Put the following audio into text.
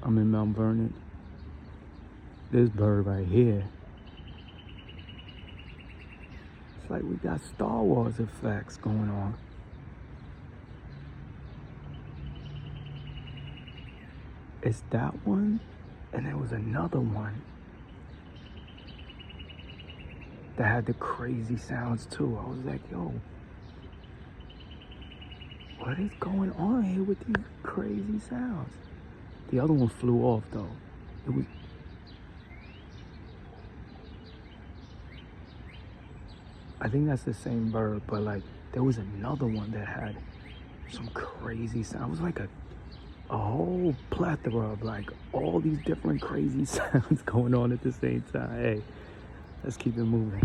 I'm in Mount Vernon. This bird right here. It's like we got Star Wars effects going on. It's that one, and there was another one that had the crazy sounds too. I was like, yo, what is going on here with these crazy sounds? The other one flew off though. It was, I think that's the same bird, but like there was another one that had some crazy sound. It was like a whole plethora of like all these different crazy sounds going on at the same time. Hey, let's keep it moving.